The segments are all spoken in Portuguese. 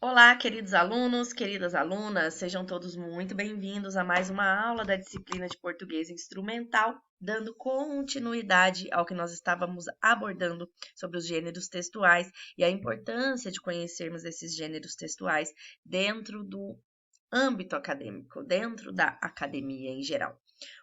Olá, queridos alunos, queridas alunas, sejam todos muito bem-vindos a mais uma aula da disciplina de Português Instrumental, dando continuidade ao que nós estávamos abordando sobre os gêneros textuais e a importância de conhecermos esses gêneros textuais dentro do âmbito acadêmico, dentro da academia em geral.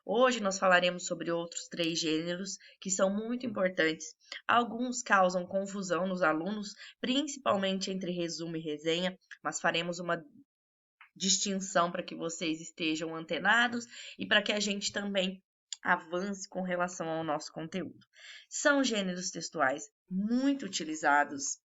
Hoje nós falaremos sobre outros 3 gêneros que são muito importantes. Alguns causam confusão nos alunos, principalmente entre resumo e resenha, mas faremos uma distinção para que vocês estejam antenados e para que a gente também avance com relação ao nosso conteúdo. São gêneros textuais muito utilizados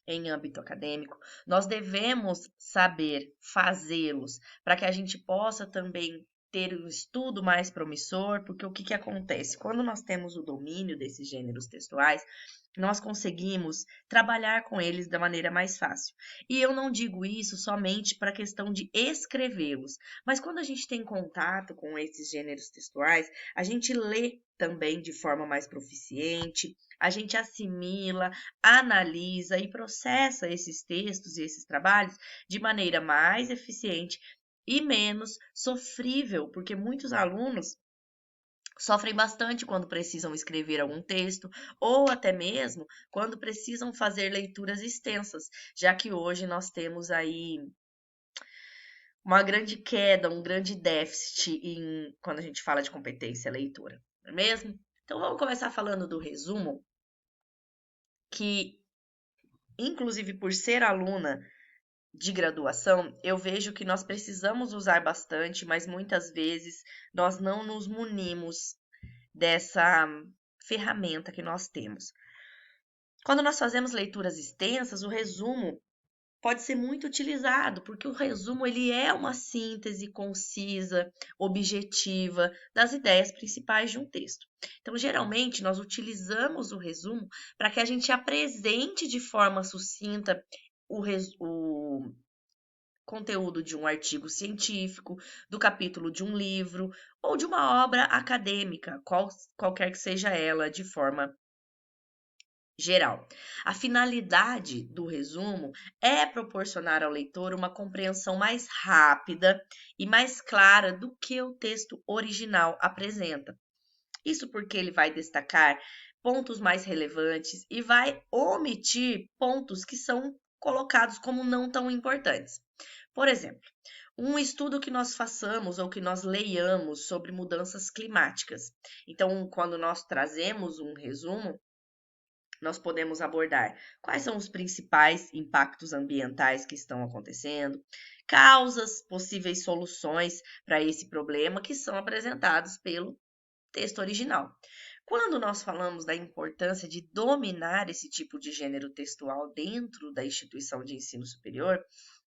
em âmbito acadêmico, nós devemos saber fazê-los para que a gente possa também ter um estudo mais promissor, porque o que acontece? Quando nós temos o domínio desses gêneros textuais, nós conseguimos trabalhar com eles da maneira mais fácil. E eu não digo isso somente para a questão de escrevê-los, mas quando a gente tem contato com esses gêneros textuais, a gente lê também de forma mais proficiente, a gente assimila, analisa e processa esses textos e esses trabalhos de maneira mais eficiente e menos sofrível, porque muitos alunos sofrem bastante quando precisam escrever algum texto ou até mesmo quando precisam fazer leituras extensas, já que hoje nós temos aí uma grande queda, um grande déficit quando a gente fala de competência leitora, não é mesmo? Então vamos começar falando do resumo, que inclusive por ser aluna de graduação, eu vejo que nós precisamos usar bastante, mas muitas vezes nós não nos munimos dessa ferramenta que nós temos. Quando nós fazemos leituras extensas, o resumo pode ser muito utilizado, porque o resumo ele é uma síntese concisa, objetiva das ideias principais de um texto. Então, geralmente, nós utilizamos o resumo para que a gente apresente de forma sucinta o conteúdo de um artigo científico, do capítulo de um livro ou de uma obra acadêmica, qualquer que seja ela, de forma geral. A finalidade do resumo é proporcionar ao leitor uma compreensão mais rápida e mais clara do que o texto original apresenta. Isso porque ele vai destacar pontos mais relevantes e vai omitir pontos que são colocados como não tão importantes. Por exemplo, um estudo que nós façamos ou que nós leiamos sobre mudanças climáticas. Então, quando nós trazemos um resumo, nós podemos abordar quais são os principais impactos ambientais que estão acontecendo, causas, possíveis soluções para esse problema que são apresentados pelo texto original. Quando nós falamos da importância de dominar esse tipo de gênero textual dentro da instituição de ensino superior,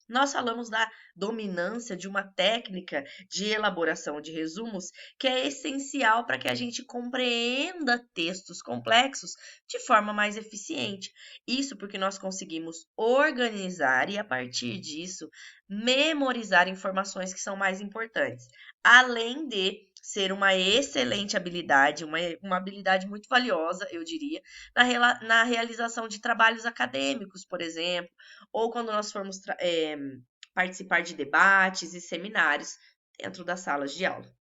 nós falamos da dominância de uma técnica de elaboração de resumos que é essencial para que a gente compreenda textos complexos de forma mais eficiente. Isso porque nós conseguimos organizar e, a partir disso, memorizar informações que são mais importantes, além de ser uma excelente habilidade, uma habilidade muito valiosa, eu diria, na realização de trabalhos acadêmicos, por exemplo, ou quando nós formos participar de debates e seminários dentro das salas de aula.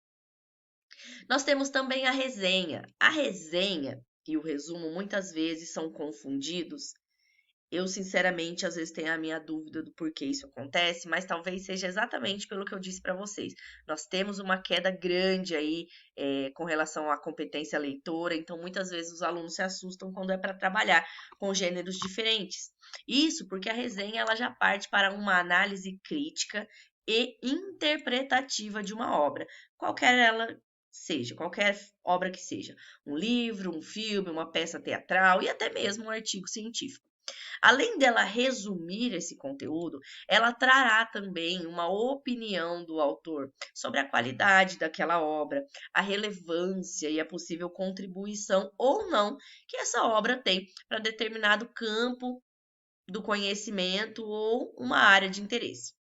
Nós temos também a resenha. A resenha e o resumo muitas vezes são confundidos. Eu, sinceramente, às vezes tenho a minha dúvida do porquê isso acontece, mas talvez seja exatamente pelo que eu disse para vocês. Nós temos uma queda grande aí com relação à competência leitora, então muitas vezes os alunos se assustam quando é para trabalhar com gêneros diferentes. Isso porque a resenha ela já parte para uma análise crítica e interpretativa de uma obra, qualquer ela seja, qualquer obra que seja, um livro, um filme, uma peça teatral e até mesmo um artigo científico. Além dela resumir esse conteúdo, ela trará também uma opinião do autor sobre a qualidade daquela obra, a relevância e a possível contribuição ou não que essa obra tem para determinado campo do conhecimento ou uma área de interesse.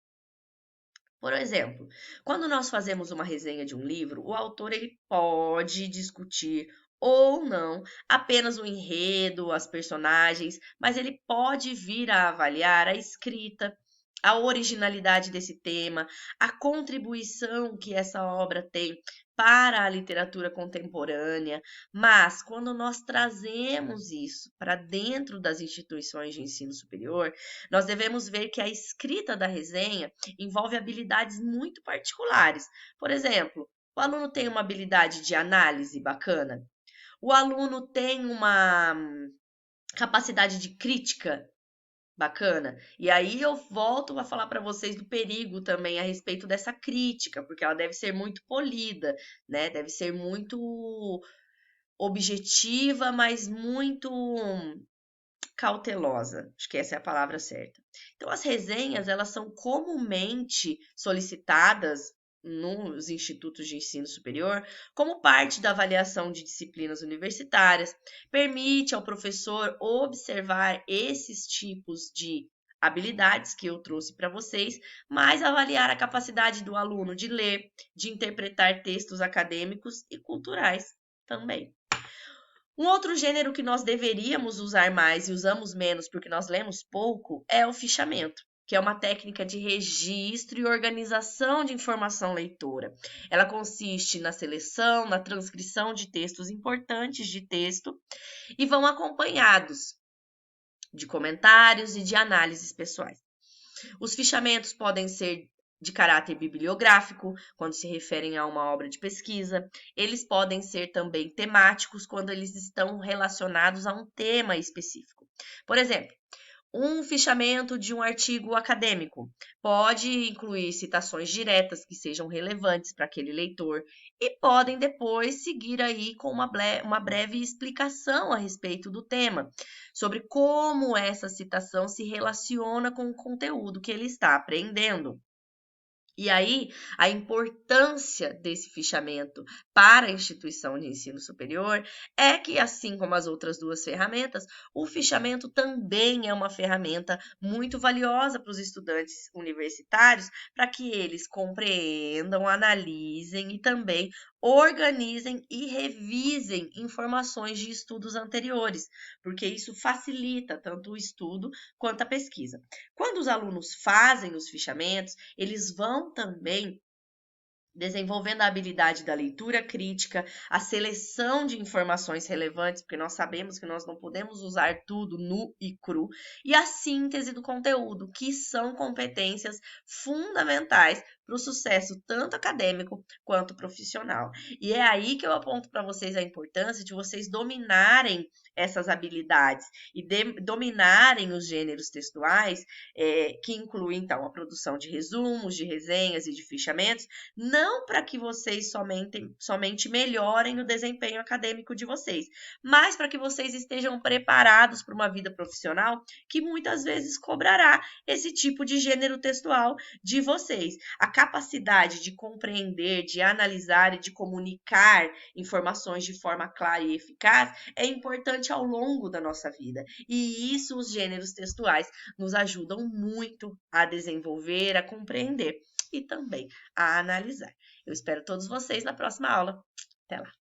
Por exemplo, quando nós fazemos uma resenha de um livro, o autor ele pode discutir ou não apenas o enredo, as personagens, mas ele pode vir a avaliar a escrita, a originalidade desse tema, a contribuição que essa obra tem para a literatura contemporânea, mas quando nós trazemos isso para dentro das instituições de ensino superior, nós devemos ver que a escrita da resenha envolve habilidades muito particulares. Por exemplo, o aluno tem uma habilidade de análise bacana, o aluno tem uma capacidade de crítica bacana. E aí eu volto a falar para vocês do perigo também a respeito dessa crítica, porque ela deve ser muito polida, né? Deve ser muito objetiva, mas muito cautelosa. Acho que essa é a palavra certa. Então as resenhas, elas são comumente solicitadas nos institutos de ensino superior, como parte da avaliação de disciplinas universitárias, permite ao professor observar esses tipos de habilidades que eu trouxe para vocês, mas avaliar a capacidade do aluno de ler, de interpretar textos acadêmicos e culturais também. Um outro gênero que nós deveríamos usar mais e usamos menos porque nós lemos pouco é o fichamento, que é uma técnica de registro e organização de informação leitora. Ela consiste na seleção, na transcrição de textos importantes de texto e vão acompanhados de comentários e de análises pessoais. Os fichamentos podem ser de caráter bibliográfico, quando se referem a uma obra de pesquisa. Eles podem ser também temáticos, quando eles estão relacionados a um tema específico. Por exemplo, um fichamento de um artigo acadêmico pode incluir citações diretas que sejam relevantes para aquele leitor e podem depois seguir aí com uma breve explicação a respeito do tema, sobre como essa citação se relaciona com o conteúdo que ele está aprendendo. E aí, a importância desse fichamento para a instituição de ensino superior é que, assim como as outras duas ferramentas, o fichamento também é uma ferramenta muito valiosa para os estudantes universitários, para que eles compreendam, analisem e também organizem e revisem informações de estudos anteriores, porque isso facilita tanto o estudo quanto a pesquisa. Quando os alunos fazem os fichamentos, eles vão também desenvolvendo a habilidade da leitura crítica, a seleção de informações relevantes, porque nós sabemos que nós não podemos usar tudo nu e cru, e a síntese do conteúdo, que são competências fundamentais para o sucesso tanto acadêmico quanto profissional. E é aí que eu aponto para vocês a importância de vocês dominarem essas habilidades e dominarem os gêneros textuais, que incluem, então, a produção de resumos, de resenhas e de fichamentos, não para que vocês somente melhorem o desempenho acadêmico de vocês, mas para que vocês estejam preparados para uma vida profissional que muitas vezes cobrará esse tipo de gênero textual de vocês. A capacidade de compreender, de analisar e de comunicar informações de forma clara e eficaz é importante ao longo da nossa vida. E isso os gêneros textuais nos ajudam muito a desenvolver, a compreender e também a analisar. Eu espero todos vocês na próxima aula. Até lá!